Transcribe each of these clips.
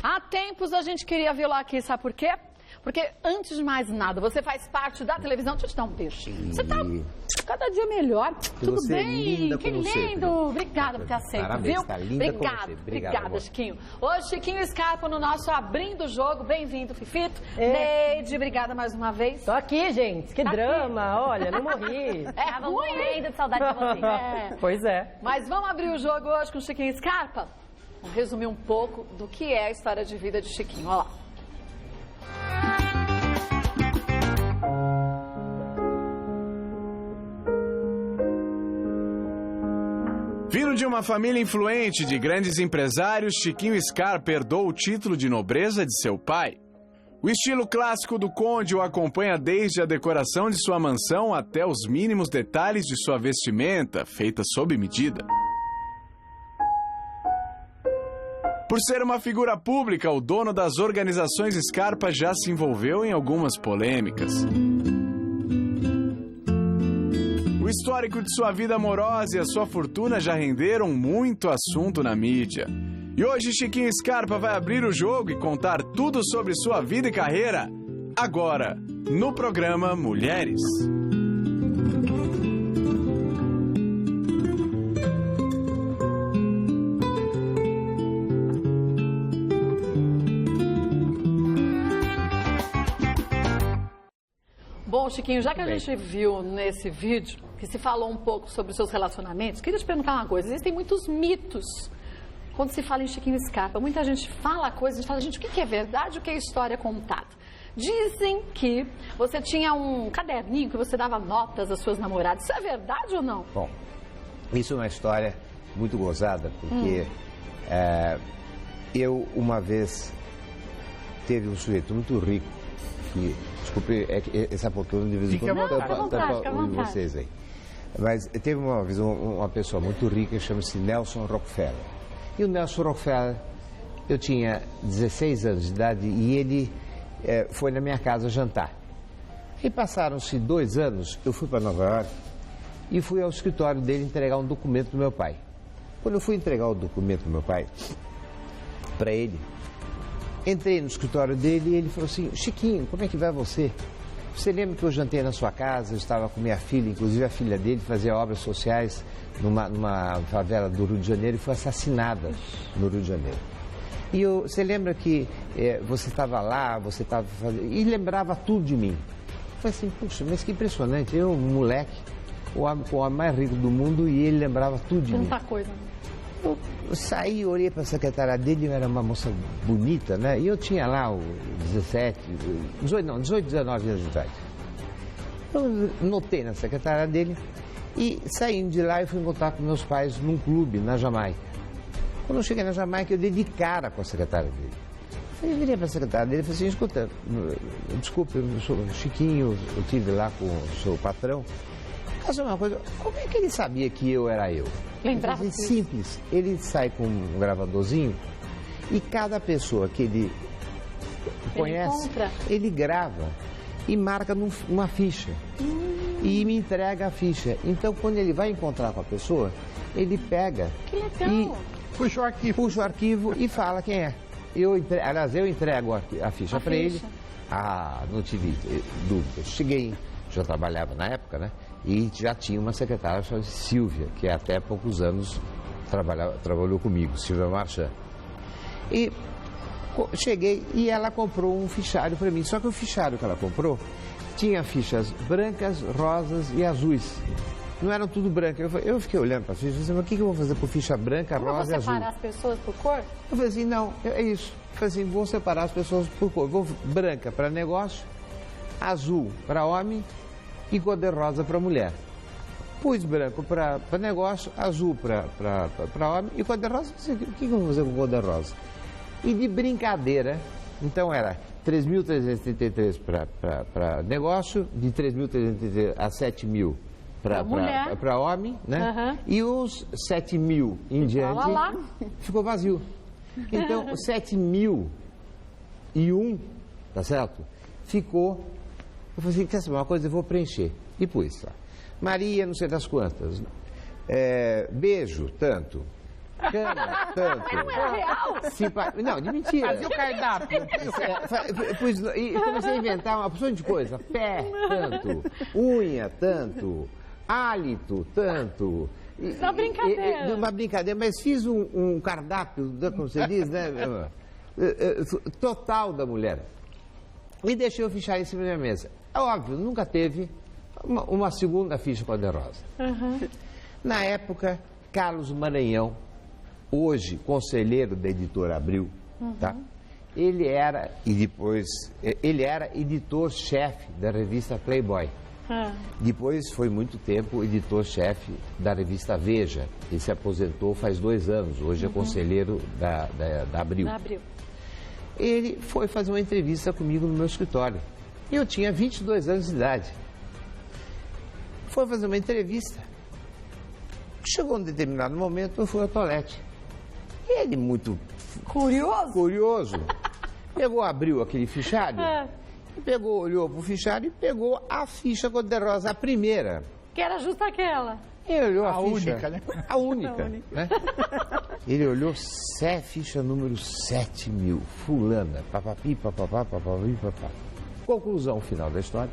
Há tempos a gente queria vê-lo aqui, sabe por quê? Porque, antes de mais nada, você faz parte da televisão. Deixa eu te dar um beijo. Você tá cada dia melhor. Tudo você bem? É linda que como lindo. sempre. Obrigada por ter aceito, Parabéns, viu? tá linda Obrigada, como sempre. obrigada, Chiquinho. Hoje, Chiquinho Scarpa no nosso Abrindo o Jogo. Bem-vindo, Fifito. É. Neide, obrigada mais uma vez. Tô aqui, gente. Que Tá drama. Olha, não morri. É ruim, hein? Ainda de saudade de você. É. Pois é. Mas vamos abrir o jogo hoje com o Chiquinho Scarpa? Vamos resumir um pouco do que é a história de vida de Chiquinho. Olha lá. Filho de uma família influente de grandes empresários, Chiquinho Scarpa herdou o título de nobreza de seu pai. O estilo clássico do conde o acompanha desde a decoração de sua mansão até os mínimos detalhes de sua vestimenta, feita sob medida. Por ser uma figura pública, o dono das organizações Scarpa já se envolveu em algumas polêmicas. O histórico de sua vida amorosa e a sua fortuna já renderam muito assunto na mídia. E hoje Chiquinho Scarpa vai abrir o jogo e contar tudo sobre sua vida e carreira, agora, no programa Mulheres. Bom, Chiquinho, já que a gente viu nesse vídeo que se falou um pouco sobre os seus relacionamentos, queria te perguntar uma coisa. Existem muitos mitos quando se fala em Chiquinho Scarpa. Muita gente fala coisas, a gente fala, gente, o que é verdade, o que é história contada? Dizem que você tinha um caderninho que você dava notas às suas namoradas. Isso é verdade ou não? Bom, isso é uma história muito gozada, porque eu, uma vez, teve um sujeito muito rico, que, desculpe, essa poltrona de vez em quando tampa vocês aí. Mas teve uma vez uma pessoa muito rica, chama-se Nelson Rockefeller. E o Nelson Rockefeller, eu tinha 16 anos de idade e ele foi na minha casa jantar. E passaram-se 2 anos, eu fui para Nova York e fui ao escritório dele entregar um documento do meu pai. Quando eu fui entregar o documento do meu pai para ele, entrei no escritório dele e ele falou assim, Chiquinho, como é que vai você? Você lembra que eu jantei na sua casa, eu estava com minha filha, inclusive a filha dele fazia obras sociais numa favela do Rio de Janeiro e foi assassinada no Rio de Janeiro. E você lembra que você estava lá, você estava fazendo... E lembrava tudo de mim. Eu falei assim, puxa, mas que impressionante, eu, um moleque, o homem mais rico do mundo e ele lembrava tudo de mim. Tanta coisa. Eu saí, olhei para a secretária dele, era uma moça bonita, né? E eu tinha lá 18, 19 anos de idade. Eu notei na secretária dele e saindo de lá eu fui encontrar com meus pais num clube na Jamaica. Quando eu cheguei na Jamaica eu dei de cara com a secretária dele. Eu virei para a secretária dele e falei assim, escuta, desculpe, eu sou Chiquinho, eu estive lá com o seu patrão. Mas uma coisa, como é que ele sabia que eu era eu? Lembrava disso? Simples. Ele sai com um gravadorzinho e cada pessoa que ele conhece, ele grava e marca numa ficha. E me entrega a ficha. Então, quando ele vai encontrar com a pessoa, ele pega e puxa o arquivo e fala quem é. Eu entrego a ficha para ele. Ah, não tive dúvida. Cheguei, já trabalhava na época, né? E já tinha uma secretária chamada Silvia, que até poucos anos trabalhou comigo, Silvia Marchand. E cheguei e ela comprou um fichário para mim. Só que o fichário que ela comprou tinha fichas brancas, rosas e azuis. Não eram tudo branco. Eu fiquei olhando para a ficha e falei, mas o que eu vou fazer por ficha branca, rosa e azul? Separar as pessoas por cor? Eu falei assim, não, é isso. Eu falei assim, vou separar as pessoas por cor. Vou branca para negócio, azul para homem e cor-de-rosa para mulher. Pus branco para negócio, azul para homem e cor-de-rosa. O que eu vou fazer com cor-de-rosa? E de brincadeira, então era 3.333 para negócio, de 3.333 a 7.000 para homem, né? E os 7.000 em diante ficou vazio. Então, 7.001, tá certo? Ficou. Eu falei assim, quer saber uma coisa? Eu vou preencher. E pus lá. Maria, não sei das quantas. Beijo, tanto. cama, tanto. Não é real? Não, de mentira. Fazia o cardápio. E comecei a inventar uma porção de coisa. Pé, tanto. Unha, tanto. Hálito, tanto. Uma brincadeira. Uma brincadeira, mas fiz um cardápio, como você diz, né? Total da mulher. E deixei o fichário em cima da minha mesa. É óbvio, nunca teve uma segunda ficha cor-de-rosa. Na época, Carlos Maranhão, hoje conselheiro da editora Abril, tá? Ele era editor-chefe da revista Playboy. Depois foi muito tempo editor-chefe da revista Veja. Ele se aposentou faz 2 anos, hoje é conselheiro da Abril. Ele foi fazer uma entrevista comigo no meu escritório. Eu tinha 22 anos de idade. Foi fazer uma entrevista. Chegou um determinado momento, eu fui ao toalete. Ele, muito curioso, abriu aquele fichário, olhou pro fichário e pegou a ficha cor-de-rosa, a primeira. Que era justo aquela. Ele olhou a ficha. Única, né? A única. Né? Ele olhou ficha número 7.000, fulana, papapi, papapá, papapi, papá. Conclusão final da história.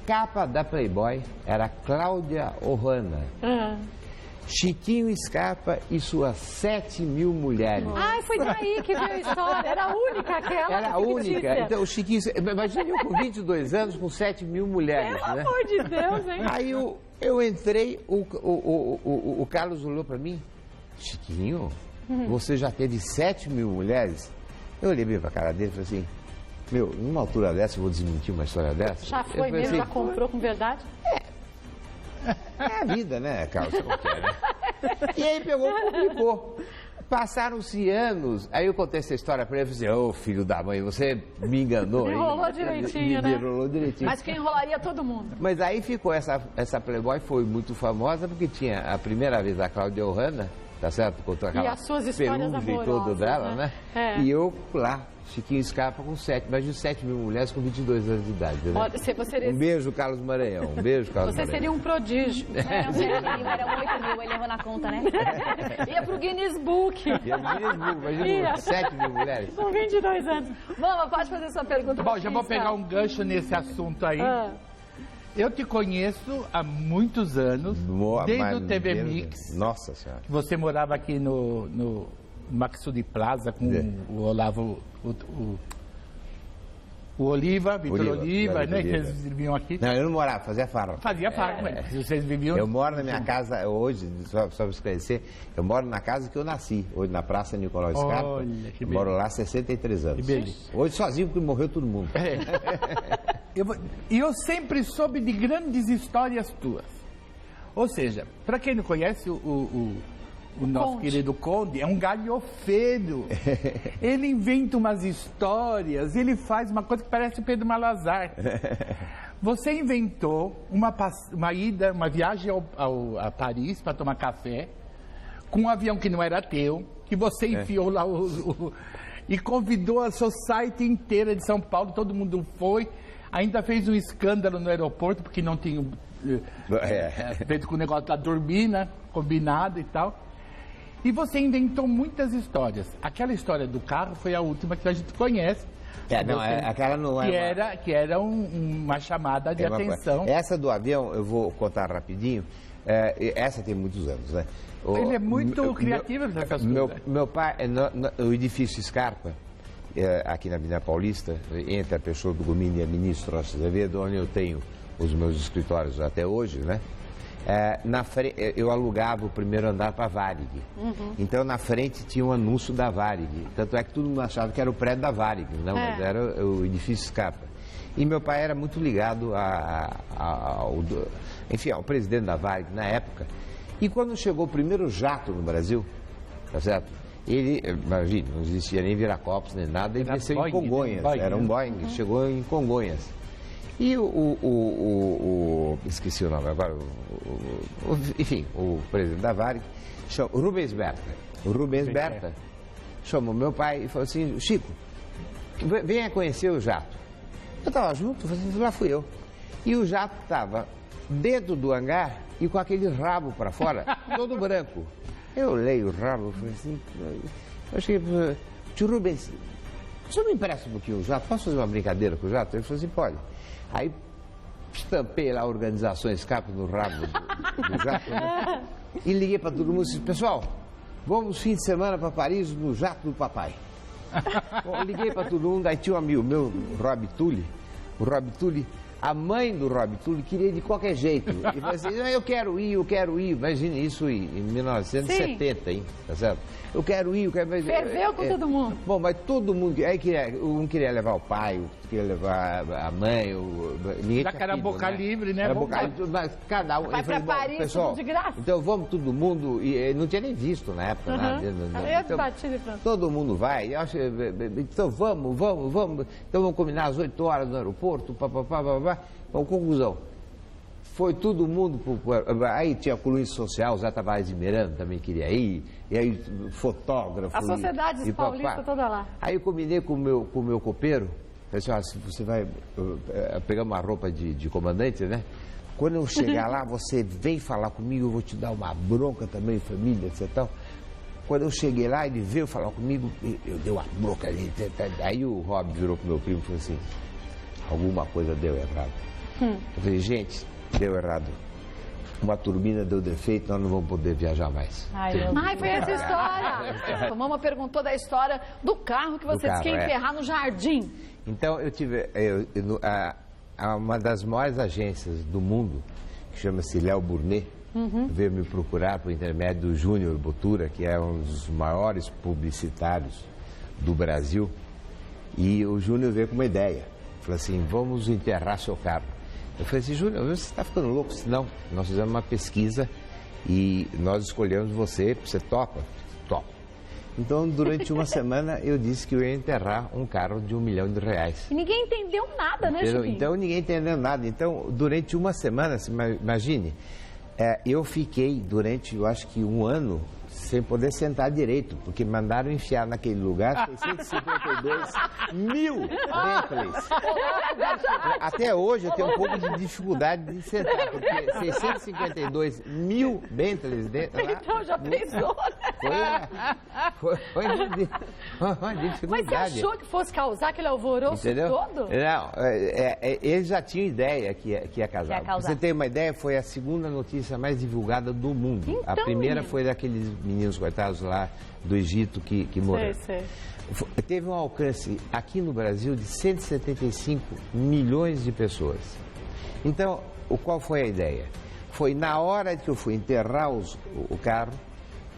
Capa da Playboy era Cláudia Ohana. Chiquinho Scarpa e suas 7.000 mulheres. Ai, foi daí que veio a história. Era a única aquela. Era a única. Então, o Chiquinho... Imagina eu com 22 anos com 7.000 mulheres, Pelo né? amor de Deus, hein? Aí eu entrei, o Carlos olhou pra mim. Chiquinho, você já teve 7.000 mulheres? Eu olhei bem pra cara dele e falei assim... Meu, numa altura dessa, eu vou desmentir uma história dessa? Já foi mesmo? Assim, já comprou com verdade? É a vida, né, Carlos? Você não quer, né? E aí pegou e publicou. Passaram-se anos. Aí eu contei essa história pra ele e falei assim, ô filho da mãe, você me enganou. Enrolou direitinho, né? Enrolou direitinho. Mas que enrolaria todo mundo. Mas aí ficou, essa Playboy foi muito famosa porque tinha a primeira vez a Cláudia Ohana, tá certo? Contou aquela E as suas histórias perugem amorosas, toda dela, né? É. E eu lá, Chiquinho Scarpa com 7.000 mulheres com 22 anos de idade. Né? Olha, você seria... Um beijo, Carlos Maranhão. Um beijo, Carlos Você Maranhão. seria um prodígio. Eram 8.000, ele errou na conta, né? Ia pro Guinness Book. Ia pro Guinness Book, imagina 7.000 mulheres. Com 22 anos. Mama, pode fazer sua pergunta. Bom, já vou pegar um gancho nesse assunto aí. Eu te conheço há muitos anos, desde o TV Mix. Nossa Senhora. Você morava aqui no Maxudi Plaza com o Olavo, o Oliva, Vitor Oliva, né? Que eles viviam aqui. Não, eu não morava, fazia farra. Fazia farra, mas vocês viviam... Eu moro na minha casa hoje, só para esclarecer, eu moro na casa que eu nasci, hoje na Praça Nicolau Scarpa. Olha, que moro lá há 63 anos. Que beleza. Hoje sozinho porque morreu todo mundo. E eu sempre soube de grandes histórias tuas. Ou seja, para quem não conhece o nosso querido Conde, é um galhofeiro. Ele inventa umas histórias, ele faz uma coisa que parece o Pedro Malazar. Você inventou uma viagem a Paris para tomar café, com um avião que não era teu, que você enfiou lá e convidou a society inteira de São Paulo, todo mundo foi, ainda fez um escândalo no aeroporto, porque não tinha feito com o negócio da turbina, combinado e tal. E você inventou muitas histórias. Aquela história do carro foi a última que a gente conhece. Aquela não é que era uma chamada de atenção. Essa do avião, eu vou contar rapidinho. Essa tem muitos anos, né? Ele é muito criativo nessas coisas. Meu pai, o edifício Scarpa, aqui na Avenida Paulista, entre a Peixoto do Gomini e a Ministro Rocha Azevedo, onde eu tenho os meus escritórios até hoje, né? Eu alugava o primeiro andar para a Varig. Então, na frente tinha um anúncio da Varig. Tanto é que todo mundo achava que era o prédio da Varig, não, mas era o edifício Scarpa. E meu pai era muito ligado ao presidente da Varig na época. E quando chegou o primeiro jato no Brasil, tá certo? Ele, imagina, não existia nem Viracopos, nem nada, ele desceu em Congonhas. Era um Boeing, chegou em Congonhas. E esqueci o nome agora, enfim, o presidente da Varig, o Rubens Berta. O Rubens Berta chamou meu pai e falou assim, Chico, venha conhecer o jato. Eu estava junto, lá fui eu. E o jato estava dentro do hangar e com aquele rabo para fora, todo branco. Eu olhei o rabo e falei assim, eu cheguei, tio Rubens, você me empresta um pouquinho o jato? Posso fazer uma brincadeira com o jato? Ele falou assim, pode. Aí estampei lá organizações escape no rabo do jato, né? E liguei para todo mundo e disse, pessoal, vamos fim de semana para Paris no jato do papai. Bom, eu liguei para todo mundo, aí tinha um amigo meu, o Rob Tully, a mãe do Rob Tully queria ir de qualquer jeito. E falou assim, eu quero ir. Imagine isso em 1970, hein? Tá certo? Eu quero ir. Ferveu com todo mundo. Bom, mas todo mundo... Aí um queria levar o pai, outro queria levar a mãe. Já que era boca livre, né? Era boca livre, mas cada um... Vai pra Paris, pessoal, tudo de graça. Então vamos todo mundo... E não tinha nem visto na época nada. Então, todo mundo vai. Então vamos. Então vamos combinar às 8 horas no aeroporto, papapá. Bom, conclusão, foi todo mundo, aí tinha a coluna social, o Zé Tavares de Miranda também queria ir, e aí fotógrafo. A sociedade paulista toda lá. Aí eu combinei com o meu copeiro, falei assim, você vai pegar uma roupa de comandante, né? Quando eu chegar lá, você vem falar comigo, eu vou te dar uma bronca também, família, etc. Tal. Quando eu cheguei lá, ele veio falar comigo, eu dei uma bronca ali, aí o Rob virou pro meu primo e falou assim, alguma coisa deu errado. Eu falei, gente, deu errado. Uma turbina deu defeito, nós não vamos poder viajar mais. Ai, foi essa história. A mamãe perguntou da história do carro que você disse que ia enterrar no jardim. Então, eu tive... uma das maiores agências do mundo, que chama-se Léo Burnet, veio me procurar por intermédio do Júnior Botura, que é um dos maiores publicitários do Brasil. E o Júnior veio com uma ideia. Falou assim, vamos enterrar seu carro. Eu falei assim, Júnior, você está ficando louco? Não, nós fizemos uma pesquisa e nós escolhemos você topa? Topa. Então, durante uma semana, eu disse que eu ia enterrar um carro de R$1 milhão. E ninguém entendeu nada, né, Chiquinho? Então, ninguém entendeu nada. Então, durante uma semana, imagine, eu fiquei durante, eu acho que um ano, sem poder sentar direito, porque mandaram enfiar naquele lugar 652 mil Bentleys. Até hoje eu tenho um pouco de dificuldade de sentar, porque 652 mil Bentleys dentro lá. Então já pensou, né? Foi uma dificuldade. Mas você achou que fosse causar aquele alvoroço todo? Não, eles já tinham ideia que ia causar. Pra você ter uma ideia, foi a segunda notícia mais divulgada do mundo. Então, a primeira foi daqueles meninos coitados lá do Egito que morreram. Teve um alcance aqui no Brasil de 175 milhões de pessoas. Então, qual foi a ideia? Foi na hora que eu fui enterrar o carro,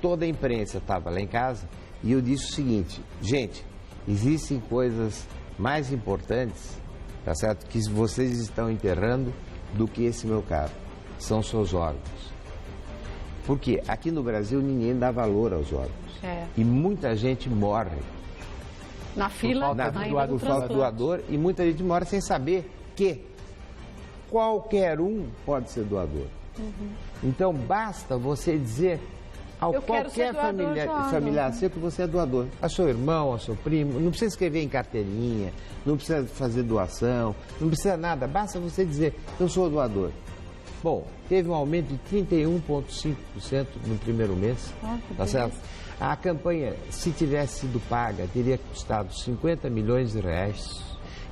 toda a imprensa estava lá em casa e eu disse o seguinte, gente, existem coisas mais importantes, tá certo, que vocês estão enterrando do que esse meu carro. São seus órgãos. Porque aqui no Brasil ninguém dá valor aos órgãos. E muita gente morre. Na fila, por falta do doador, e muita gente morre sem saber que qualquer um pode ser doador. Então basta você dizer ao qualquer familiar seu que você é doador. A seu irmão, a seu primo, não precisa escrever em carteirinha, não precisa fazer doação, não precisa nada, basta você dizer, eu sou doador. Bom, teve um aumento de 31,5% no primeiro mês, tá certo? A campanha, se tivesse sido paga, teria custado 50 milhões de reais.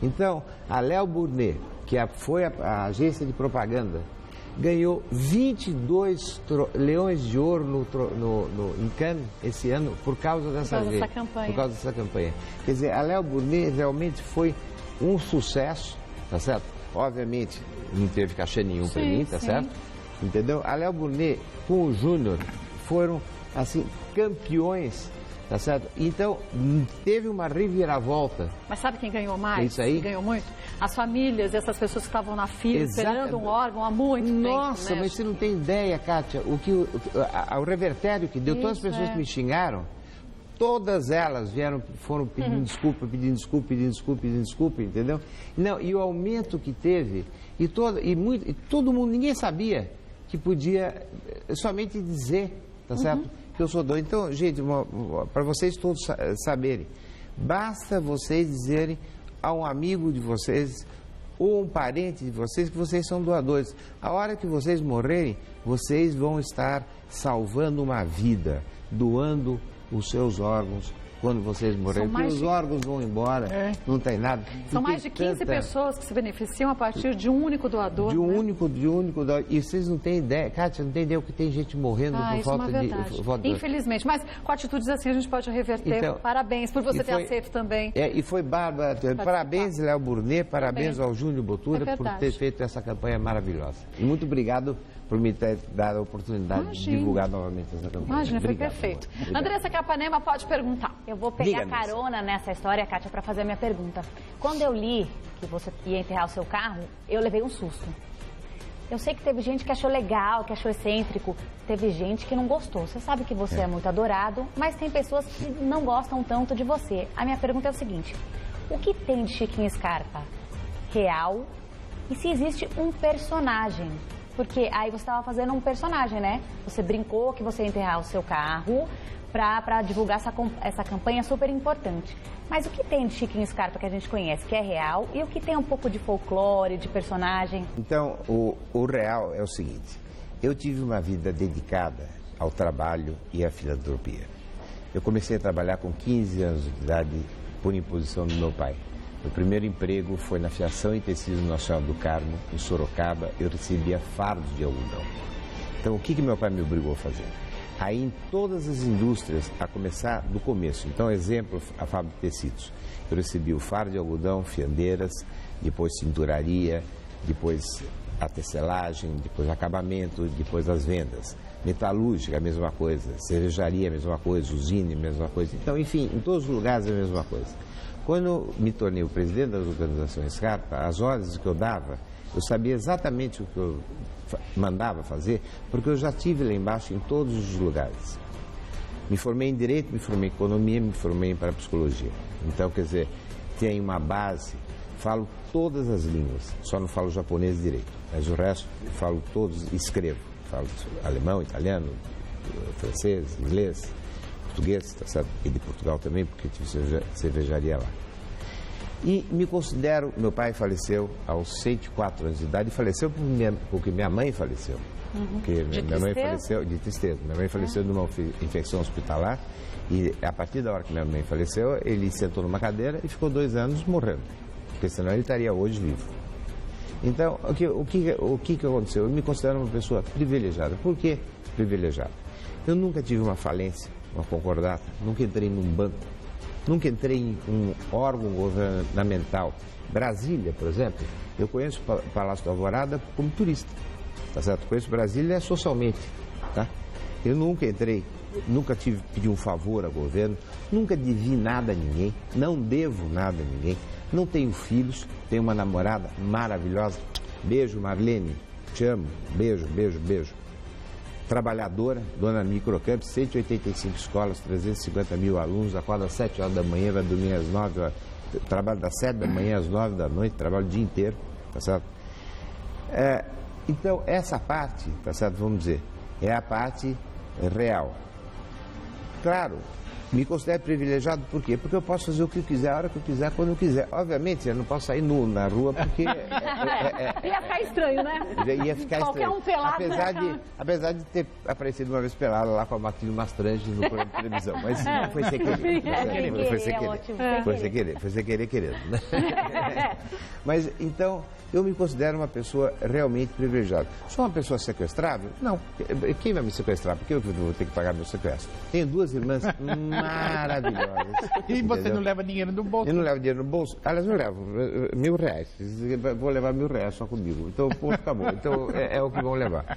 Então, a Léo Burnet, que foi a agência de propaganda, ganhou 22 leões de ouro em Cannes esse ano por causa dessa campanha. Por causa dessa campanha. Quer dizer, a Léo Burnet realmente foi um sucesso, tá certo? Obviamente, não teve cachê nenhum para mim, tá certo? Entendeu? A Léo Burnet com o Júnior foram, assim, campeões, tá certo? Então, teve uma reviravolta. Mas sabe quem ganhou mais? Isso aí? Quem ganhou muito? As famílias, essas pessoas que estavam na fila, esperando um órgão há muito tempo. Nossa, mas você não tem ideia, Kátia, o revertério que deu, todas as pessoas que me xingaram, todas elas foram pedindo desculpa, entendeu? Não, e o aumento que teve, e todo mundo, ninguém sabia que podia somente dizer, tá certo? Que eu sou doido. Então, gente, para vocês todos saberem, basta vocês dizerem a um amigo de vocês ou um parente de vocês, que vocês são doadores. A hora que vocês morrerem, vocês vão estar salvando uma vida, doando os seus órgãos quando vocês morrerem. Porque os órgãos vão embora, não tem nada. São mais de 15 pessoas que se beneficiam a partir de um único doador. De um único doador. E vocês não têm ideia, Kátia, não tem ideia o que tem gente morrendo por falta de... Infelizmente, mas com atitudes assim a gente pode reverter. Então, parabéns por você ter aceito também. E foi bárbaro. Parabéns, Léo Burnet, parabéns ao Júnior Botura por ter feito essa campanha maravilhosa. E muito obrigado por me ter dado a oportunidade de divulgar novamente essa campanha. Imagina, foi perfeito. Andressa Capanema pode perguntar. Eu vou pegar carona nessa história, Kátia, para fazer a minha pergunta. Quando eu li que você ia enterrar o seu carro, eu levei um susto. Eu sei que teve gente que achou legal, que achou excêntrico. Teve gente que não gostou. Você sabe que você é muito adorado, mas tem pessoas que não gostam tanto de você. A minha pergunta é o seguinte: o que tem de Chiquinho Scarpa real e se existe um personagem? Porque aí você estava fazendo um personagem, né? Você brincou que você ia enterrar o seu carro para divulgar essa campanha super importante. Mas o que tem de Chiquinho Scarpa que a gente conhece, que é real, e o que tem um pouco de folclore, de personagem? Então, o real é o seguinte: eu tive uma vida dedicada ao trabalho e à filantropia. Eu comecei a trabalhar com 15 anos de idade por imposição do meu pai. Meu primeiro emprego foi na Fiação e Tecidos Nacional do Carmo, em Sorocaba. Eu recebia fardos de algodão. Então, o que meu pai me obrigou a fazer? Aí, em todas as indústrias, a começar do começo. Então, exemplo, a fábrica de tecidos. Eu recebi o fardo de algodão, fiandeiras, depois cinturaria, depois a tecelagem, depois acabamento, depois as vendas. Metalúrgica, a mesma coisa. Cervejaria, a mesma coisa. Usina, a mesma coisa. Então, enfim, em todos os lugares, a mesma coisa. Quando me tornei o presidente das organizações Scarpa, as ordens que eu dava, eu sabia exatamente o que eu mandava fazer, porque eu já estive lá embaixo em todos os lugares. Me formei em Direito, me formei em Economia, me formei em Parapsicologia. Então, quer dizer, tenho uma base, falo todas as línguas, só não falo japonês e direito, mas o resto falo todos, escrevo. Falo alemão, italiano, francês, inglês, português, tá certo? E de Portugal também, porque tive cervejaria lá. E me considero, meu pai faleceu aos 104 anos de idade, e faleceu porque minha mãe faleceu. Porque minha mãe faleceu de tristeza. Minha mãe faleceu de uma infecção hospitalar, e a partir da hora que minha mãe faleceu, ele sentou numa cadeira e ficou 2 anos morrendo, porque senão ele estaria hoje vivo. Então, o que aconteceu? Eu me considero uma pessoa privilegiada. Por que privilegiada? Eu nunca tive uma falência, uma concordata, nunca entrei num banco, nunca entrei em um órgão governamental. Brasília, por exemplo, eu conheço o Palácio da Alvorada como turista, tá certo? Conheço Brasília socialmente, tá? Eu nunca entrei, nunca pedi um favor ao governo, nunca devi nada a ninguém, não devo nada a ninguém, não tenho filhos, tenho uma namorada maravilhosa. Beijo, Marlene, te amo, beijo, beijo, beijo. Trabalhadora, dona Microcamp, 185 escolas, 350 mil alunos, acorda às 7 horas da manhã, vai dormir às 9 horas, trabalho das 7 da manhã às 9 da noite, trabalho o dia inteiro, tá certo? Então, essa parte, tá certo, vamos dizer, é a parte real. Claro, me considero privilegiado, por quê? Porque eu posso fazer o que eu quiser, a hora que eu quiser, quando eu quiser. Obviamente, eu não posso sair nu na rua, porque... Ia ficar estranho, né? Ia ficar qualquer estranho. Um pelado. Apesar de ter aparecido uma vez pelado lá com a Matilde Mastrange no programa de televisão, mas não foi sem querer. Foi sem querer, querendo. Né? Mas, então, eu me considero uma pessoa realmente privilegiada. Sou uma pessoa sequestrável? Não. Quem vai me sequestrar? Porque eu vou ter que pagar meu sequestro. Tenho 2 irmãs maravilhosas. E você não leva dinheiro no bolso? Eu não levo dinheiro no bolso. Aliás, eu levo R$1.000. Vou levar R$1.000 só comigo. Então, ponto, acabou. Então, é o que vão levar.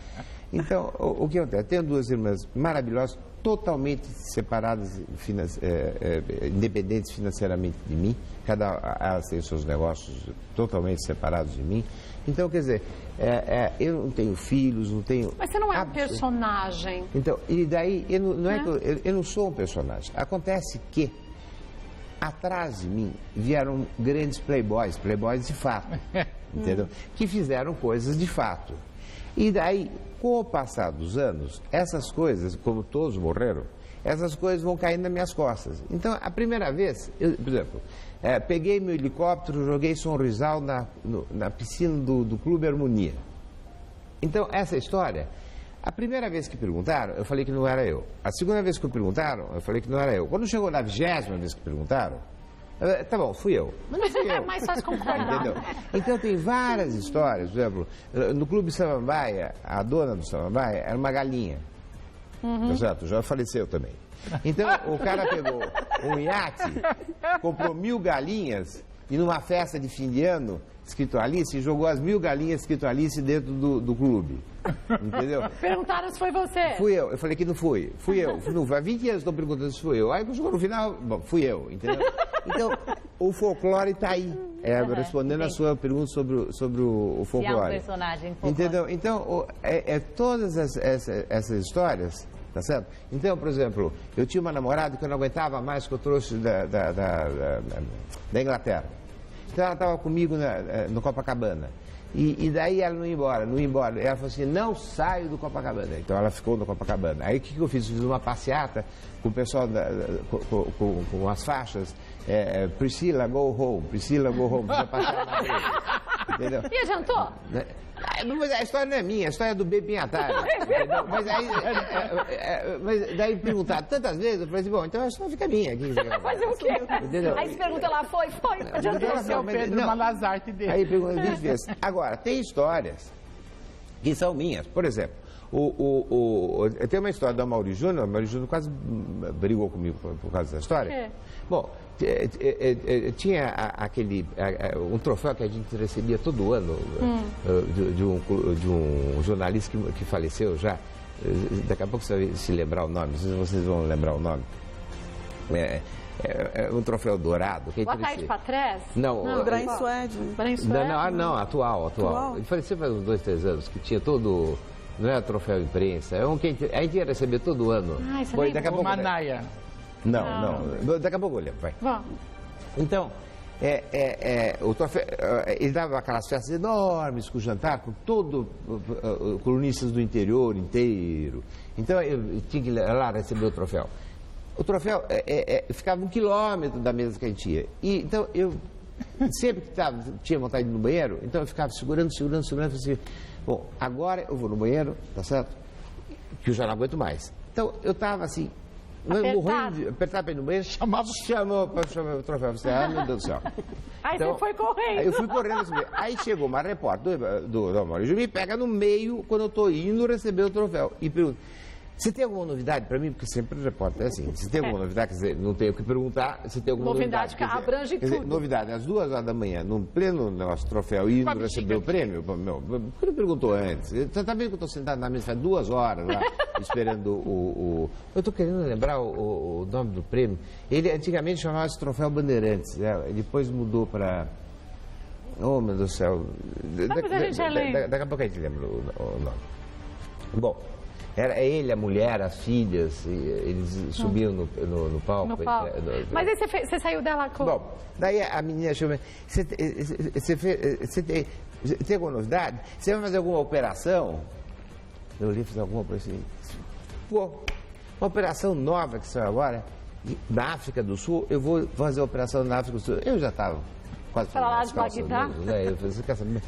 Então, o que acontece? Tenho 2 irmãs maravilhosas, totalmente separadas, independentes financeiramente de mim. Cada elas tem seus negócios totalmente separados de mim. Então, quer dizer, eu não tenho filhos, não tenho... Mas você não é um personagem. Então, e daí, eu não sou um personagem. Acontece que, atrás de mim, vieram grandes playboys de fato, entendeu? Que fizeram coisas de fato. E daí, com o passar dos anos, essas coisas, como todos morreram, essas coisas vão caindo nas minhas costas. Então, a primeira vez, por exemplo, peguei meu helicóptero, joguei Sonrisal na piscina do Clube Harmonia. Então, essa história, a primeira vez que perguntaram, eu falei que não era eu. A segunda vez que perguntaram, eu falei que não era eu. Quando chegou na 20ª vez que perguntaram, tá bom, fui eu. Mas não fui eu. É mais fácil concordar. Entendeu? Então, tem várias histórias. Por exemplo, no Clube Samambaia, a dona do Samambaia era uma galinha. Tá certo? Já faleceu também. Então, o cara pegou um iate, comprou 1000 galinhas e numa festa de fim de ano, escrito Alice, jogou as 1000 galinhas escrito Alice dentro do clube. Entendeu? Perguntaram se foi você. Fui eu. Eu falei que não fui. Fui eu. Há 20 anos estou perguntando se fui eu. Aí chegou no final, bom, fui eu. Entendeu? Então, o folclore está aí. Respondendo a sua pergunta sobre o folclore. Se é um personagem folclore. Entendeu? Então, todas essas histórias, tá certo? Então, por exemplo, eu tinha uma namorada que eu não aguentava mais, que eu trouxe da Inglaterra. Então, ela estava comigo no Copacabana. E daí ela não ia embora. Ela falou assim, não saio do Copacabana. Então ela ficou no Copacabana. Aí o que eu fiz? Fiz uma passeata com o pessoal com as faixas. Priscila, go home. Priscila, go home. Entendeu? E adiantou? Mas a história não é minha, a história é do Bebê Atari. Mas daí perguntaram tantas vezes, eu falei assim, bom, então a história fica minha aqui. Fazer o quê? Entendeu? Aí você pergunta lá, foi, adiantou. Esse é o Pedro Malazarte dele. Aí pergunta 20 vezes. Agora, tem histórias que são minhas. Por exemplo, tem uma história do Amaury Júnior. O Amaury Júnior quase brigou comigo por causa dessa história. Bom, tinha um troféu que a gente recebia todo ano de um jornalista que faleceu já. Daqui a pouco você vai se lembrar o nome, não sei se vocês vão lembrar o nome. Um troféu dourado. O Ataíde Patrés? Não, o Brian Suede. Não, atual. Ele faleceu faz uns 2, 3 anos, que tinha todo... Não é troféu imprensa, é um que a gente ia receber todo ano. Daqui a pouco... Manaia. Não. Daqui a pouco eu lembro, vai. Vamos. Então, o troféu, ele dava aquelas festas enormes com jantar, com colunistas do interior inteiro. Então, eu tinha que ir lá receber o troféu. O troféu ficava 1 quilômetro da mesa que a gente ia. E, então, eu sempre que tinha vontade de ir no banheiro, então eu ficava segurando, assim, bom, agora eu vou no banheiro, tá certo? Que eu já não aguento mais. Então, eu estava assim, morrendo, apertado para ir no banheiro, chamou para chamar o troféu. Você, meu Deus do céu. Aí então, você foi correndo. Aí eu fui correndo. Aí chegou uma repórter do Amaury Júnior, me pega no meio, quando eu estou indo receber o troféu, e pergunta, você tem alguma novidade para mim? Porque sempre o repórter é assim, se tem alguma novidade, quer dizer, não tenho o que perguntar, se tem alguma novidade. Que abrange tudo. Dizer, novidade, às 2h da manhã, no pleno nosso troféu, indo receber o prêmio, por que não perguntou antes? Você tá vendo que eu estou sentado na mesa faz 2 horas lá, esperando Eu estou querendo lembrar o nome do prêmio. Ele antigamente chamava-se Troféu Bandeirantes, depois mudou para... Oh, meu Deus do céu. Daqui a pouco a gente lembra o nome. Bom... Era ele, a mulher, as filhas, eles subiam no palco. No palco. Mas aí você saiu dela com... Bom, daí a menina chama, você tem alguma novidade? Você vai fazer alguma operação? Eu olhei e fiz alguma coisa assim. Pô, uma operação nova que saiu agora, na África do Sul, eu vou fazer a operação na África do Sul. Eu já estava quase... Para lá de Bagdá? Eu falei, você quer saber?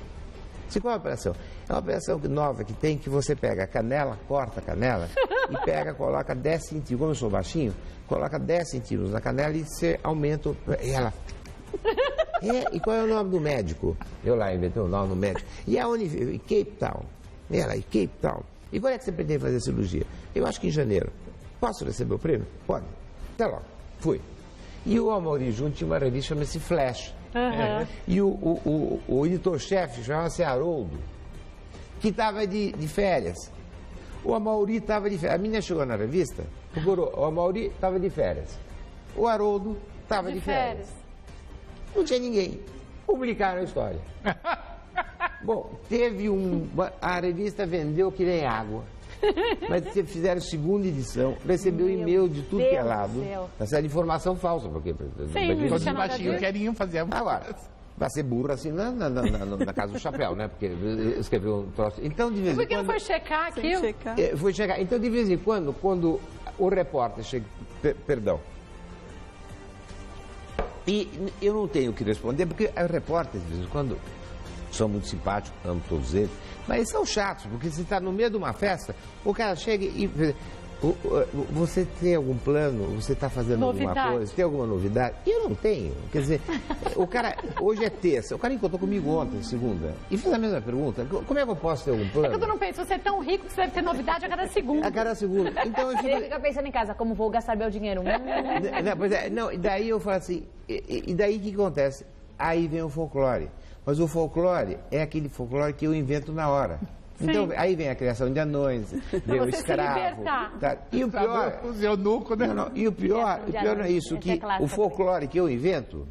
Qual é a operação? É uma operação nova que tem, que você pega a canela, corta a canela e coloca 10 centímetros. Como eu sou baixinho, coloca 10 centímetros na canela e você aumenta. E ela. E qual é o nome do médico? Eu lá inventei o nome do médico. E aonde? Cape Town. E ela, Cape Town. E quando é que você pretende fazer a cirurgia? Eu acho que em janeiro. Posso receber o prêmio? Pode. Até logo. Fui. E o Amaury Júnior tinha uma revista chamada Flash. E o editor-chefe chamava-se Haroldo, que estava de férias. O Amaury estava de férias. A menina chegou na revista, procurou. O Amaury estava de férias. O Haroldo estava de férias. Não tinha ninguém. Publicaram a história. Bom, a revista vendeu que nem água. Mas fizeram 2ª edição, recebeu e-mail de tudo que é lado. Essa é de informação falsa, porque... Todos baixinhos queriam fazer... Agora, vai ser burro assim na casa do chapéu, né? Porque escreveu um troço... Então, de vez em quando... Por que não foi checar aquilo? Foi checar. Então, de vez em quando o repórter chega... Perdão. E eu não tenho o que responder, porque os repórteres, de vez em quando, são muito simpáticos, amo todos eles, mas eles são chatos, porque você está no meio de uma festa, o cara chega e... Você tem algum plano? Você está fazendo alguma coisa? Tem alguma novidade? Eu não tenho. Quer dizer, o cara, hoje é terça, o cara encontrou comigo ontem, segunda, e fez a mesma pergunta. Como é que eu posso ter algum plano? É que eu não penso, você é tão rico que você deve ter novidade a cada segundo. A cada segundo. Então, Ele fica pensando em casa, como vou gastar meu dinheiro? E daí eu falo assim, e daí o que acontece? Aí vem o folclore. Mas o folclore é aquele folclore que eu invento na hora. Então, aí vem a criação de anões, vem o escravo. Tá? E o pior... O eunuco, né? E o pior não é isso, que o folclore que eu invento,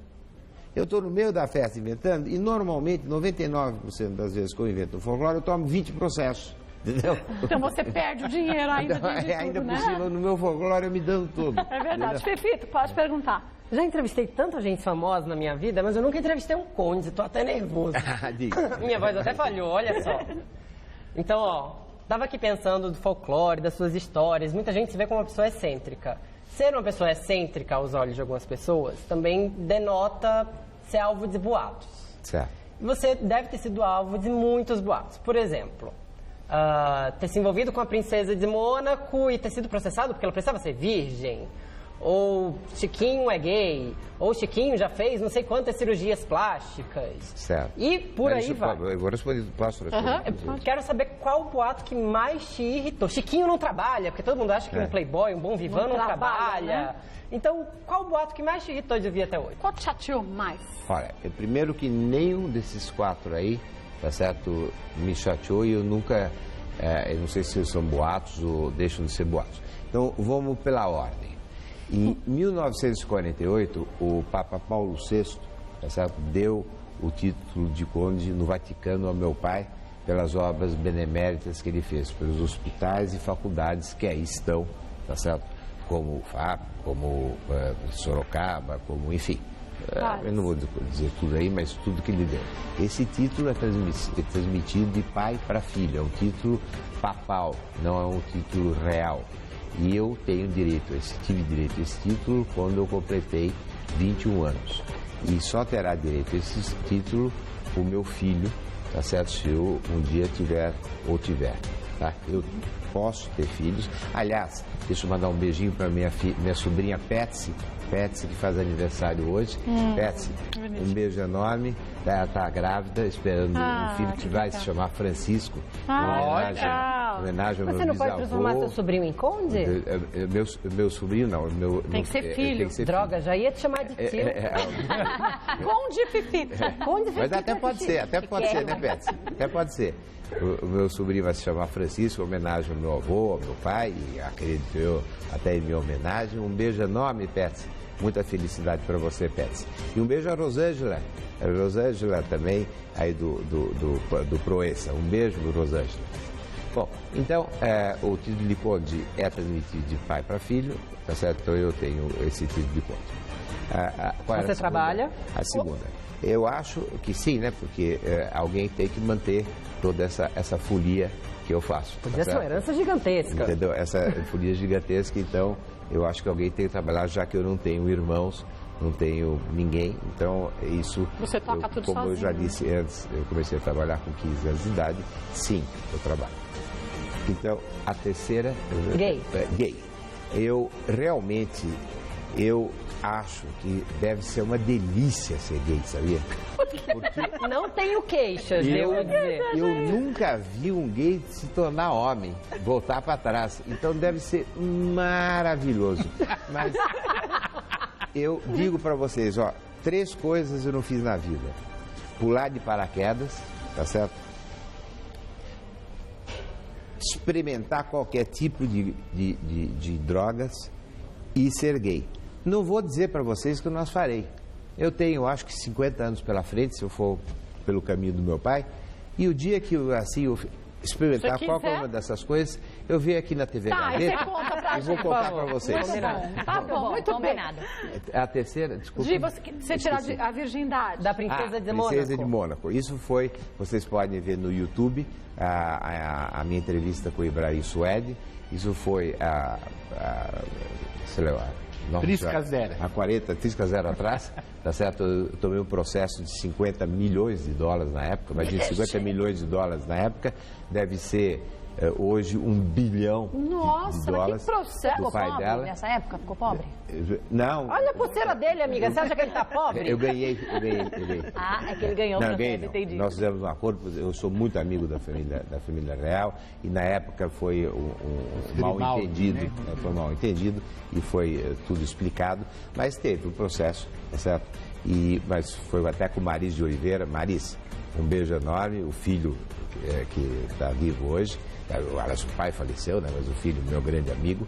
eu estou no meio da festa inventando, e normalmente, 99% das vezes que eu invento o folclore, eu tomo 20 processos. Entendeu? Então você perde o dinheiro ainda. Então, ainda por cima, no meu folclore, eu me dando tudo. É verdade. Fefito, pode perguntar. Já entrevistei tanta gente famosa na minha vida, mas eu nunca entrevistei um conde, tô até nervoso. Minha voz até falhou, olha só. Então, ó, tava aqui pensando do folclore, das suas histórias, muita gente se vê como uma pessoa excêntrica. Ser uma pessoa excêntrica aos olhos de algumas pessoas também denota ser alvo de boatos. Certo. E você deve ter sido alvo de muitos boatos. Por exemplo, ter se envolvido com a princesa de Mônaco e ter sido processado porque ela precisava ser virgem. Ou Chiquinho é gay, ou Chiquinho já fez não sei quantas cirurgias plásticas. Certo. E por aí vai. Eu vou responder, posso responder? Quero saber qual o boato que mais te irritou. Chiquinho não trabalha, porque todo mundo acha que um playboy, um bom vivant não trabalha. Né? Então, qual o boato que mais te irritou de ouvir até hoje? Qual te chateou mais? Olha, primeiro que nenhum desses 4 aí, tá certo, me chateou e eu nunca, eu não sei se são boatos ou deixam de ser boatos. Então, vamos pela ordem. Em 1948, o Papa Paulo VI, tá certo, deu o título de conde no Vaticano ao meu pai pelas obras beneméritas que ele fez, pelos hospitais e faculdades que aí estão, tá certo? Como o FAP, como Sorocaba, como, enfim. Eu não vou dizer tudo aí, mas tudo que ele deu. Esse título é transmitido de pai para filho, é um título papal, não é um título real. E eu tenho direito, tive direito a esse título quando eu completei 21 anos. E só terá direito a esse título o meu filho, tá certo? Se eu um dia tiver, tá? Eu posso ter filhos. Aliás, deixa eu mandar um beijinho para minha sobrinha Petsy, que faz aniversário hoje. Petsy, um beijo enorme. Ela está grávida, esperando um filho que vai se chamar Francisco. Homenagem ao meu bisavô. Você não pode transformar seu sobrinho em conde? Meu sobrinho não. Tem que ser filho. Droga, já ia te chamar de tio. Conde Fefito. Mas até pode ser, né, Petsy? Até pode ser. O meu sobrinho vai se chamar Francisco, em homenagem ao meu avô, ao meu pai, e acredito eu, até em minha homenagem. Um beijo enorme, Petsy. Muita felicidade para você, Petsy. E um beijo a Rosângela. A Rosângela também, aí do Proença. Um beijo, Rosângela. Bom, então, o título de conde é transmitido de pai para filho, tá certo? Então eu tenho esse título de conde. Você trabalha? A segunda. Eu acho que sim, né? Porque alguém tem que manter toda essa folia que eu faço. Podia ser uma herança gigantesca. Entendeu? Essa folia gigantesca, então eu acho que alguém tem que trabalhar, já que eu não tenho irmãos, não tenho ninguém, então isso... Você toca tudo como sozinho. Eu já disse antes, eu comecei a trabalhar com 15 anos de idade, sim, eu trabalho. Então, a terceira... Gay. Gay. Eu realmente, acho que deve ser uma delícia ser gay, sabia? Porque não tenho queixas, devo dizer. Eu nunca vi um gay se tornar homem, voltar para trás. Então deve ser maravilhoso. Mas eu digo para vocês, 3 coisas eu não fiz na vida. Pular de paraquedas, tá certo? Experimentar qualquer tipo de drogas e ser gay. Não vou dizer para vocês que eu não as farei. Eu tenho, acho que 50 anos pela frente, se eu for pelo caminho do meu pai, e o dia que eu experimentar qualquer uma dessas coisas, eu venho aqui na TV Tá, Gazeta. você conta pra acha? E vou contar para vocês. Muito bom. Tá bom, muito bem. A terceira, desculpa. De você tirar a virgindade. Da princesa de Mônaco. Princesa de Mônaco. Isso foi, vocês podem ver no YouTube, a minha entrevista com o Ibrahim Suede. Isso foi sei lá, Trisca Zero. Há 40, Trisca Zero atrás, tá certo? Eu tomei um processo de 50 milhões de dólares na época, imagina, 50 milhões de dólares na época, deve ser hoje 1 bilhão de dólares. Que processo. Do pai pobre dela. nessa época? Ficou pobre? Não. Olha a pulseira dele, amiga. Você acha que ele tá pobre? Eu ganhei. Ah, é que ele ganhou o processo, entendi. Nós fizemos um acordo, eu sou muito amigo da família real e na época foi um mal entendido, né? Foi mal entendido e foi tudo explicado, mas teve um processo, tá certo? Mas foi até com o Maris de Oliveira. Maris, um beijo enorme, o filho que está vivo hoje, o pai faleceu, né? Mas o filho, meu grande amigo,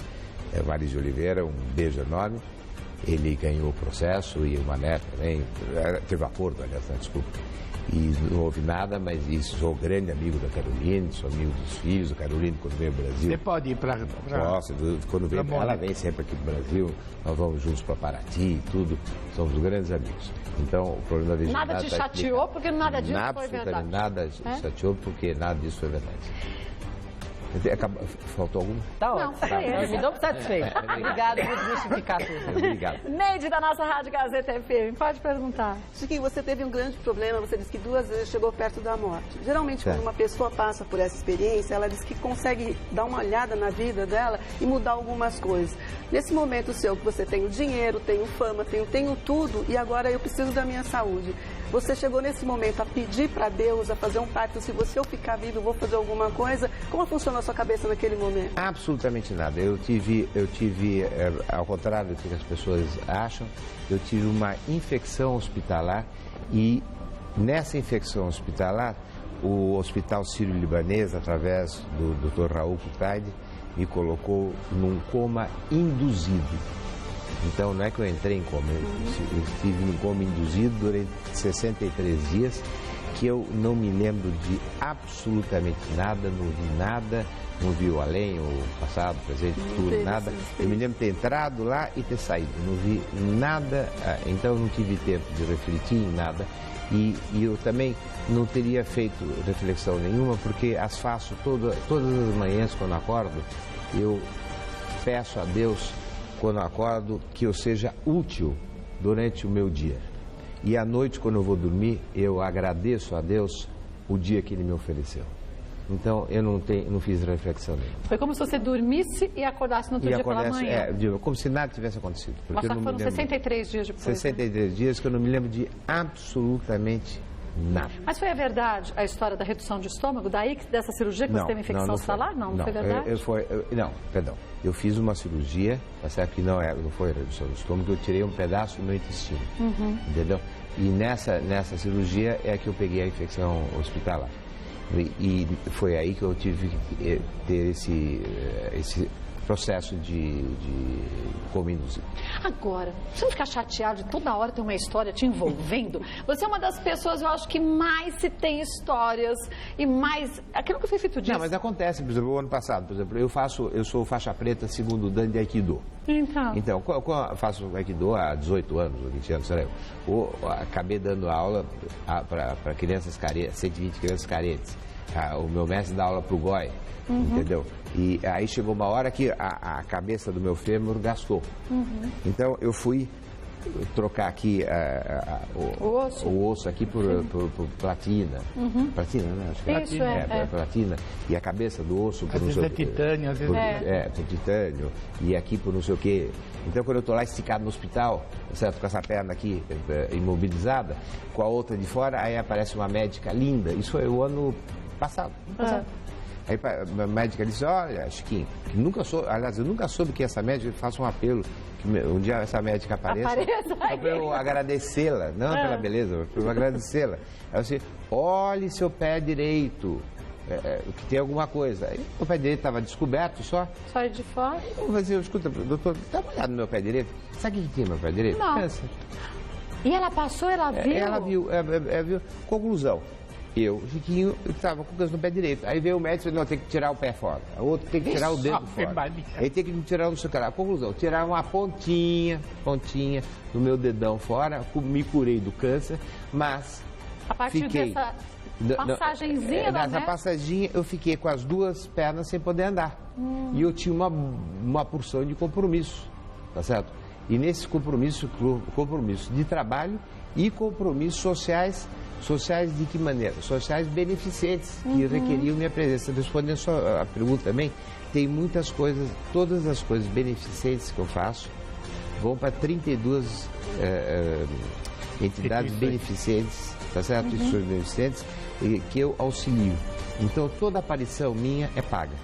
Maris de Oliveira, um beijo enorme. Ele ganhou o processo e o Mané também, teve acordo, aliás, desculpa. E não houve nada, mas isso, sou grande amigo da Caroline, sou amigo dos filhos, a Caroline quando veio ao Brasil. Você pode ir para... Nossa, quando vem, ela vem sempre aqui pro Brasil, nós vamos juntos para Paraty e tudo, somos grandes amigos. Então, o problema da virgindade... Nada te chateou, porque nada disso foi verdade. Absolutamente nada chateou, porque nada disso foi verdade. Faltou alguma? Tá ótimo. Eu me dou por satisfeito. Obrigado por justificar tudo. Obrigado. Neide, da nossa Rádio Gazeta FM, pode perguntar. Chiquinho, você teve um grande problema, você disse que 2 vezes chegou perto da morte. Geralmente, quando uma pessoa passa por essa experiência, ela diz que consegue dar uma olhada na vida dela e mudar algumas coisas. Nesse momento seu, que você tem o dinheiro, tem o fama, tenho tudo e agora eu preciso da minha saúde. Você chegou nesse momento a pedir para Deus, a fazer um pacto, se você eu ficar vivo, eu vou fazer alguma coisa. Como funcionou a sua cabeça naquele momento? Absolutamente nada. Eu tive ao contrário do que as pessoas acham, eu tive uma infecção hospitalar e nessa infecção hospitalar, o Hospital Sírio-Libanês, através do Dr. Raul Kutaidi, me colocou num coma induzido. Então, não é que eu entrei em coma, eu estive em coma induzido durante 63 dias, que eu não me lembro de absolutamente nada, não vi nada, não vi o além, o passado, o presente, futuro, nada. Eu me lembro de ter entrado lá e ter saído, não vi nada, então eu não tive tempo de refletir em nada. E eu também não teria feito reflexão nenhuma, porque as faço todas as manhãs quando acordo, eu peço a Deus, quando acordo, que eu seja útil durante o meu dia. E à noite, quando eu vou dormir, eu agradeço a Deus o dia que Ele me ofereceu. Então, eu não fiz reflexão nenhuma. Foi como se você dormisse e acordasse no outro dia pela manhã. Como se nada tivesse acontecido. Mas só foram 63 dias depois. 63 dias que eu não me lembro de absolutamente nada. Mas foi a verdade a história da redução de estômago? Daí, dessa cirurgia que você teve infecção hospitalar? Não foi verdade? Não, perdão. Eu fiz uma cirurgia, tá certo? Que não foi a redução do estômago, eu tirei um pedaço do meu intestino. Entendeu? E nessa cirurgia é que eu peguei a infecção hospitalar. E foi aí que eu tive que ter esse processo de coma induzido. Agora, você não ficar chateado de toda hora ter uma história te envolvendo? Você é uma das pessoas, eu acho, que mais se tem histórias e mais... Aquilo que foi feito disso. Não, mas acontece, por exemplo, o ano passado, por exemplo, eu sou faixa preta segundo o Dan de Aikido. Então, eu faço Aikido há 18 anos, ou 20 anos, sei lá. Acabei dando aula para crianças carentes, 120 crianças carentes. O meu mestre dá aula para o GOI, entendeu? E aí chegou uma hora que a cabeça do meu fêmur gastou. Então eu fui trocar aqui o osso aqui por platina. Platina, né? Acho que isso platina. E a cabeça do osso por às vezes titânio, às vezes por titânio. E aqui por não sei o quê. Então quando eu estou lá esticado no hospital, certo, com essa perna aqui imobilizada, com a outra de fora, aí aparece uma médica linda. Isso foi o ano passado. Aí a médica disse, olha, Chiquinho, que eu nunca soube que essa médica faça um apelo, que um dia essa médica apareça para eu agradecê-la, não pela beleza, mas para eu agradecê-la. Ela disse, olhe seu pé direito, que tem alguma coisa. Aí o pé direito estava descoberto só. Sai de fora. Eu vou dizer, escuta, doutor, dá uma olhada no meu pé direito. Sabe o que tem no meu pé direito? Não. Pensa. E ela passou, ela viu? Ela viu. Conclusão. Chiquinho, estava com o câncer no pé direito. Aí veio o médico e falou, não, tem que tirar o pé fora. O outro tem que tirar o dedo fora. Aí tem que tirar, não sei o que lá. Conclusão, tirar uma pontinha do meu dedão fora, me curei do câncer, mas a partir fiquei... dessa passagenzinha da nessa passaginha, eu fiquei com as duas pernas sem poder andar. E eu tinha uma porção de compromisso, tá certo? E nesse compromisso de trabalho e compromissos sociais de que maneira? Sociais beneficentes, que requeriam minha presença. Respondendo só a pergunta também, tem muitas coisas, todas as coisas beneficentes que eu faço vão para 32 entidades beneficentes, tá certo? Instituições beneficentes, que eu auxilio. Então, toda aparição minha é paga.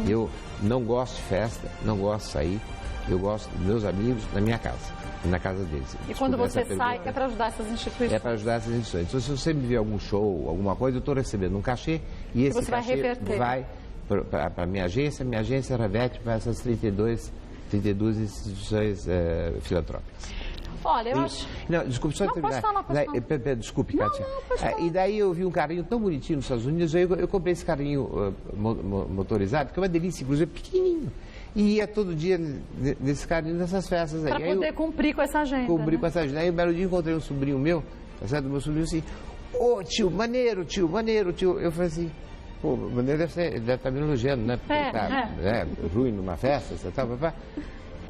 Eu não gosto de festa, não gosto de sair, eu gosto dos meus amigos na minha casa, na casa deles. E quando você sai, é para ajudar essas instituições? É para ajudar essas instituições. Então, se você me ver algum show, alguma coisa, eu estou recebendo um cachê e esse cachê vai para a minha agência reverte para essas 32 instituições filantrópicas. Olha, eu acho... Não, desculpe, só terminar. Desculpe, Kátia. E daí eu vi um carrinho tão bonitinho nos Estados Unidos, eu comprei esse carrinho motorizado, que é uma delícia, inclusive pequenininho. E ia todo dia nesse carrinho, nessas festas aí. Para poder cumprir com essa agenda. Com essa agenda. Aí um belo dia encontrei um sobrinho meu, tá certo? Meu sobrinho assim, tio, maneiro, tio. Eu falei assim, pô, maneiro deve estar me elogiando, né? Porque ruim numa festa, tal, papá.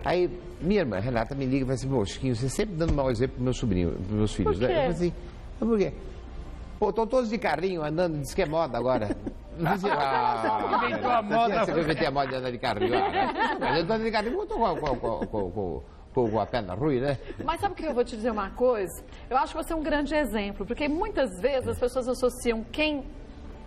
Aí minha irmã, Renata, me liga e fala assim, pô, Chiquinho, você sempre dando mau exemplo pro meu sobrinho, pros meus filhos. Por quê? Eu falei assim, por quê? Pô, estão todos de carrinho andando, diz que é moda agora. Inventou a moda. Você inventei a moda de andar de carrinho. Mas eu tô andando de carrinho, com a perna ruim, né? Mas sabe o que eu vou te dizer uma coisa? Eu acho que você é um grande exemplo, porque muitas vezes as pessoas associam quem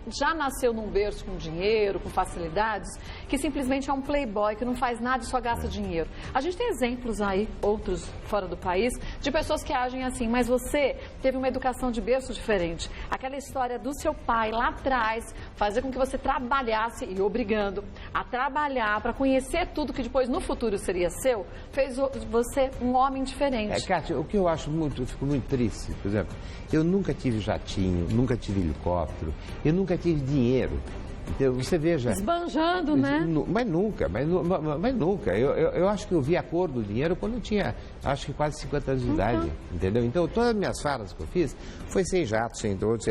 já nasceu num berço com dinheiro, com facilidades, que simplesmente é um playboy, que não faz nada e só gasta dinheiro. A gente tem exemplos aí, outros fora do país, de pessoas que agem assim, mas você teve uma educação de berço diferente. Aquela história do seu pai lá atrás, fazer com que você trabalhasse, e obrigando a trabalhar para conhecer tudo que depois no futuro seria seu, fez você um homem diferente. Kátia, o que eu acho eu fico muito triste, por exemplo, eu nunca tive jatinho, nunca tive helicóptero, eu nunca tive dinheiro. Então, você veja... Esbanjando, né? Mas nunca. Eu acho que eu vi a cor do dinheiro quando eu tinha, acho que quase 50 anos de idade, entendeu? Então, todas as minhas falas que eu fiz foi sem jato, sem todos.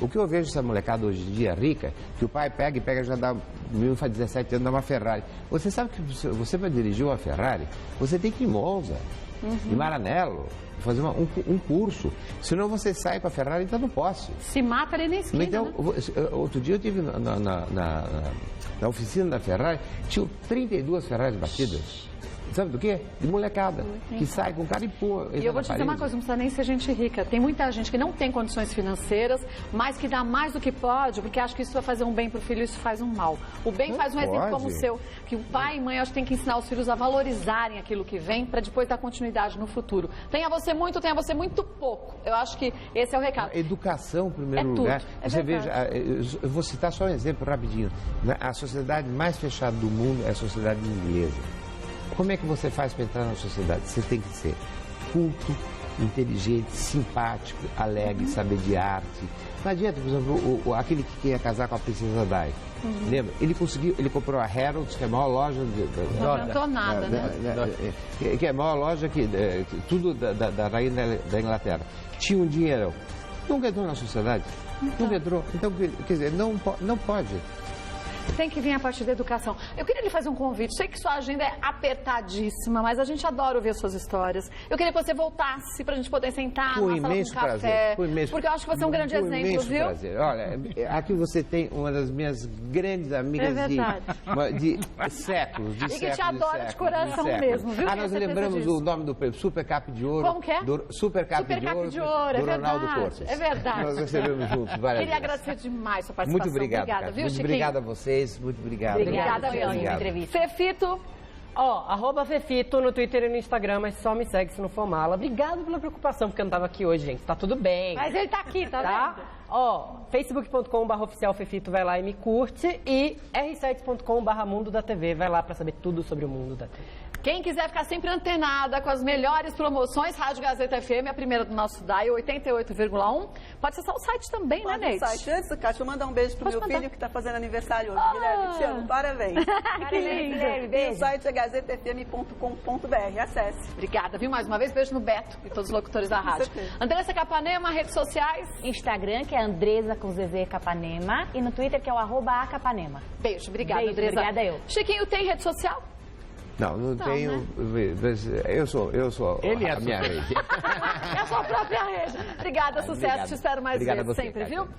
O que eu vejo essa molecada hoje em dia rica, que o pai pega já dá, o menino faz 17 anos, dá uma Ferrari. Você sabe que você vai dirigir uma Ferrari, você tem que ir em Monza, em Maranello, fazer um curso. Senão você sai para a Ferrari e está no poste. Se mata ali na esquina. Então, né? Outro dia eu estive na oficina da Ferrari, tinham 32 Ferraris batidas. Sabe do quê? De molecada, que sai com o cara e pô. E eu vou te dizer uma coisa, não precisa nem ser gente rica. Tem muita gente que não tem condições financeiras, mas que dá mais do que pode, porque acha que isso vai fazer um bem pro filho e isso faz um mal. O bem faz um exemplo como o seu, que o pai e mãe, acho que tem que ensinar os filhos a valorizarem aquilo que vem, para depois dar continuidade no futuro. Tenha você muito pouco. Eu acho que esse é o recado. A educação, em primeiro lugar. Você veja, eu vou citar só um exemplo rapidinho. A sociedade mais fechada do mundo é a sociedade inglesa. Como é que você faz para entrar na sociedade? Você tem que ser culto, inteligente, simpático, alegre, saber de arte. Não adianta, por exemplo, aquele que queria casar com a princesa Di. Lembra? Ele comprou a Harrods, que é a maior loja... Não adiantou nada, né? Que é a maior loja, tudo da rainha da Inglaterra. Tinha um dinheirão. Nunca entrou na sociedade. Nunca entrou. Então, quer dizer, não pode. Tem que vir a partir da educação. Eu queria lhe fazer um convite. Sei que sua agenda é apertadíssima, mas a gente adora ouvir as suas histórias. Eu queria que você voltasse para a gente poder sentar na sala com café. Porque eu acho que você é um grande exemplo, viu? Prazer. Olha, aqui você tem uma das minhas grandes amigas de séculos. E que te adora de coração mesmo, viu? Nós lembramos o nome do prêmio, Super Cap de Ouro. Como que é? Super Cap de Ouro, do Ronaldo Cortes. É verdade. Nós recebemos juntos várias vezes. Queria agradecer demais a sua participação. Muito obrigado, obrigada, viu, Muito obrigado a vocês. Muito obrigado. Obrigada pela entrevista. Fefito. @Fefito no Twitter e no Instagram, mas só me segue se não for mala. Obrigado pela preocupação, porque eu não tava aqui hoje, gente. Tá tudo bem. Mas ele tá aqui, tá vendo? Facebook.com/oficialfefito, vai lá e me curte. E r7.com/mundo da TV, vai lá pra saber tudo sobre o mundo da TV. Quem quiser ficar sempre antenada com as melhores promoções, Rádio Gazeta FM, a primeira do nosso dial, 88,1. Pode acessar o site também, né, Neide? Antes, Cátia, eu vou mandar um beijo pro meu filho que está fazendo aniversário hoje. Guilherme, te amo, parabéns. Que lindo. E o site é gazetafm.com.br, acesse. Obrigada, viu? Mais uma vez, beijo no Beto e todos os locutores da rádio. Andressa Capanema, redes sociais. Instagram, que é Andresa com ZZ Capanema, e no Twitter, que é o @acapanema. Beijo, obrigada, Beijo, Andresa. obrigada eu. Chiquinho, tem rede social? Não tenho. Né? Eu sou Ele a minha rede. É a sua própria rede. Obrigada, sucesso. Te espero mais vezes sempre, viu?